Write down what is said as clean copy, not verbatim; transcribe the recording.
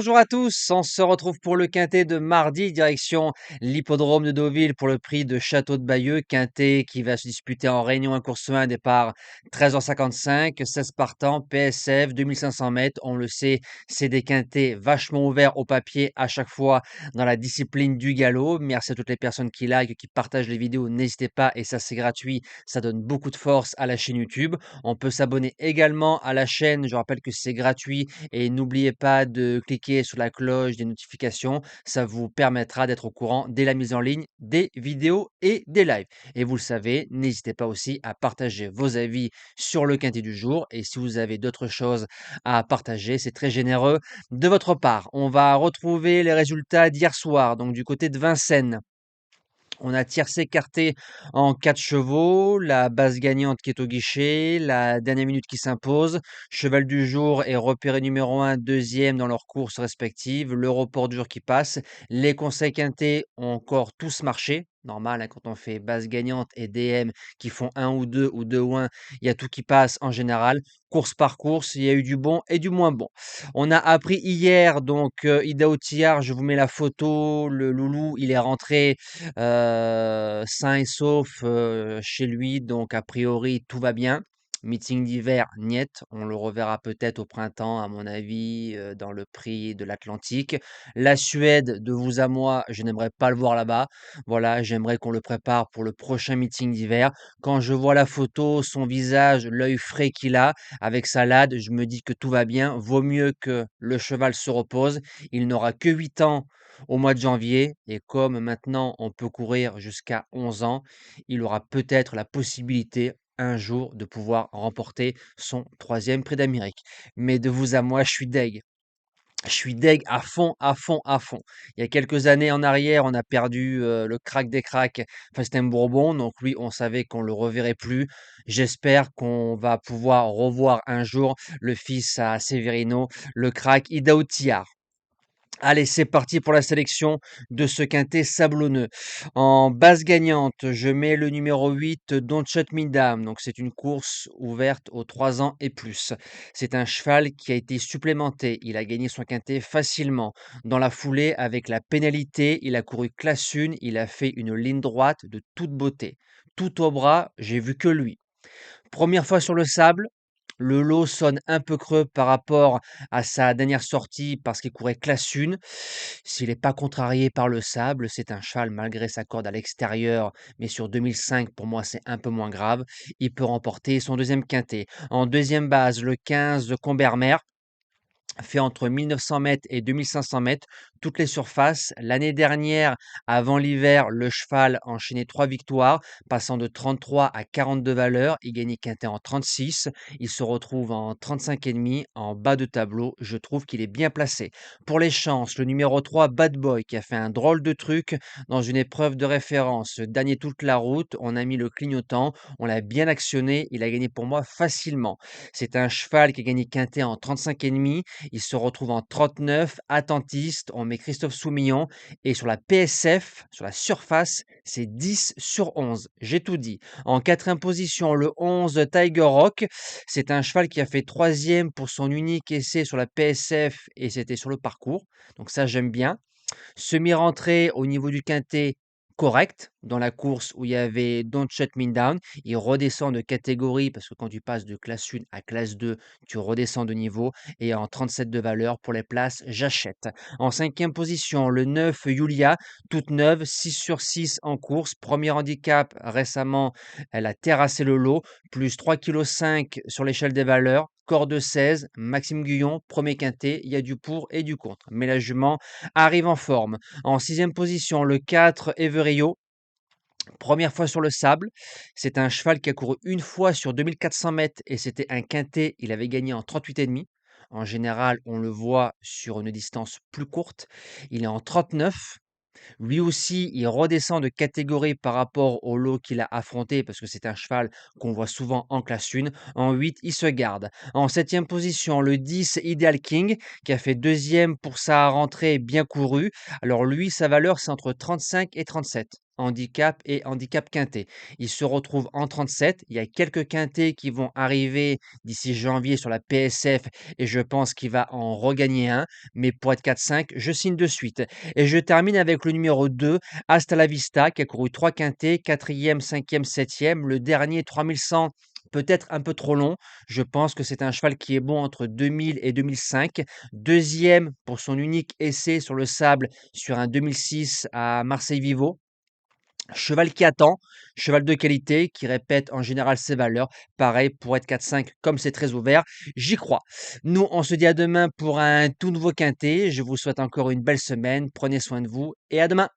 bonjour à tous. On se retrouve pour le quintet de mardi, direction l'hippodrome de Deauville pour le prix de Château de Bayeux. Quintet qui va se disputer en Réunion 1 course 1, départ 13h55, 16 partants, PSF, 2500 mètres. On le sait, c'est des quintets vachement ouverts au papier à chaque fois dans la discipline du galop. Merci à toutes les personnes qui likent, qui partagent les vidéos. N'hésitez pas, et ça c'est gratuit, ça donne beaucoup de force à la chaîne YouTube. On peut s'abonner également à la chaîne. Je rappelle que c'est gratuit et n'oubliez pas de cliquer sur la cloche des notifications. Ça vous permettra d'être au courant dès la mise en ligne des vidéos et des lives. Et vous le savez, n'hésitez pas aussi à partager vos avis sur le quintet du jour. Et si vous avez d'autres choses à partager, c'est très généreux de votre part. On va retrouver les résultats d'hier soir, donc du côté de Vincennes. On a tiercé écarté en 4 chevaux, la base gagnante qui est au guichet, la dernière minute qui s'impose, cheval du jour est repéré numéro 1, deuxième dans leurs courses respectives, le report dur qui passe, les conseils quintés ont encore tous marché, normal hein, quand on fait base gagnante et DM qui font 1 ou 2 ou 1, il y a tout qui passe en général, course par course, il y a eu du bon et du moins bon. On a appris hier, donc Ida Otillard, je vous mets la photo, le loulou, il est rentré sain et sauf, chez lui, donc a priori tout va bien. Meeting d'hiver, niet, on le reverra peut-être au printemps à mon avis, dans le prix de l'Atlantique. La Suède, de vous à moi, je n'aimerais pas le voir là-bas. Voilà, j'aimerais qu'on le prépare pour le prochain meeting d'hiver. Quand je vois la photo, son visage, l'œil frais qu'il a avec sa lade, je me dis que tout va bien. Vaut mieux que le cheval se repose. Il n'aura que 8 ans au mois de janvier et comme maintenant on peut courir jusqu'à 11 ans, il aura peut-être la possibilité un jour de pouvoir remporter son troisième prix d'Amérique. Mais de vous à moi, je suis deg. Je suis deg à fond, à fond, à fond. Il y a quelques années en arrière, on a perdu le crack des cracks, Fastin Bourbon. Donc lui, on savait qu'on le reverrait plus. J'espère qu'on va pouvoir revoir un jour le fils à Severino, le crack Idaho Tiar. Allez, c'est parti pour la sélection de ce quintet sablonneux. En base gagnante, je mets le numéro 8, Don't Shut Me Down. Donc, c'est une course ouverte aux 3 ans et plus. C'est un cheval qui a été supplémenté. Il a gagné son quintet facilement. Dans la foulée, avec la pénalité, il a couru classe 1. Il a fait une ligne droite de toute beauté. Tout au bras, j'ai vu que lui. Première fois sur le sable, le lot sonne un peu creux par rapport à sa dernière sortie parce qu'il courait classe 1. S'il n'est pas contrarié par le sable, c'est un cheval malgré sa corde à l'extérieur, mais sur 2005, pour moi, c'est un peu moins grave. Il peut remporter son deuxième quintet. En deuxième base, le 15 de Combermer fait entre 1900 mètres et 2500 mètres, toutes les surfaces. L'année dernière, avant l'hiver, le cheval enchaînait 3 victoires, passant de 33 à 42 valeurs. Il gagnait quintet en 36. Il se retrouve en 35,5 en bas de tableau. Je trouve qu'il est bien placé. Pour les chances, le numéro 3, Bad Boy, qui a fait un drôle de truc dans une épreuve de référence. Dernier toute la route, on a mis le clignotant, on l'a bien actionné. Il a gagné pour moi facilement. C'est un cheval qui a gagné quintet en 35,5. Il se retrouve en 39, attentiste, on met Christophe Soumillon et sur la PSF, sur la surface, c'est 10 sur 11. J'ai tout dit. En quatrième position, le 11 Tiger Rock. C'est un cheval qui a fait troisième pour son unique essai sur la PSF et c'était sur le parcours. Donc ça, j'aime bien. Semi-rentrée au niveau du quintet, correct. Dans la course où il y avait Don't Shut Me Down, il redescend de catégorie parce que quand tu passes de classe 1 à classe 2, tu redescends de niveau. Et en 37 de valeur pour les places, j'achète. En cinquième position, le 9 Yulia, toute neuve, 6 sur 6 en course. Premier handicap récemment, elle a terrassé le lot, plus 3,5 kg sur l'échelle des valeurs. Corps de 16, Maxime Guyon, premier quintet, il y a du pour et du contre. Mais la jument arrive en forme. En sixième position, le 4 Everio. Première fois sur le sable, c'est un cheval qui a couru une fois sur 2400 mètres et c'était un quintet, il avait gagné en 38,5. En général, on le voit sur une distance plus courte. Il est en 39. Lui aussi, il redescend de catégorie par rapport au lot qu'il a affronté parce que c'est un cheval qu'on voit souvent en classe 1. En 8, il se garde. En septième position, le 10 Ideal King qui a fait deuxième pour sa rentrée bien courue. Alors lui, sa valeur, c'est entre 35 et 37. handicap et handicap quintet. Il se retrouve en 37. Il y a quelques quintets qui vont arriver d'ici janvier sur la PSF et je pense qu'il va en regagner un. Mais pour être 4-5, je signe de suite. Et je termine avec le numéro 2, Hasta la Vista, qui a couru 3 quintets, quatrième, cinquième, septième. Le dernier, 3100, peut-être un peu trop long. Je pense que c'est un cheval qui est bon entre 2000 et 2005. Deuxième pour son unique essai sur le sable sur un 2006 à Marseille-Vivo. Cheval qui attend, cheval de qualité, qui répète en général ses valeurs. Pareil pour être 4-5, comme c'est très ouvert, j'y crois. Nous, on se dit à demain pour un tout nouveau quintet. Je vous souhaite encore une belle semaine. Prenez soin de vous et à demain.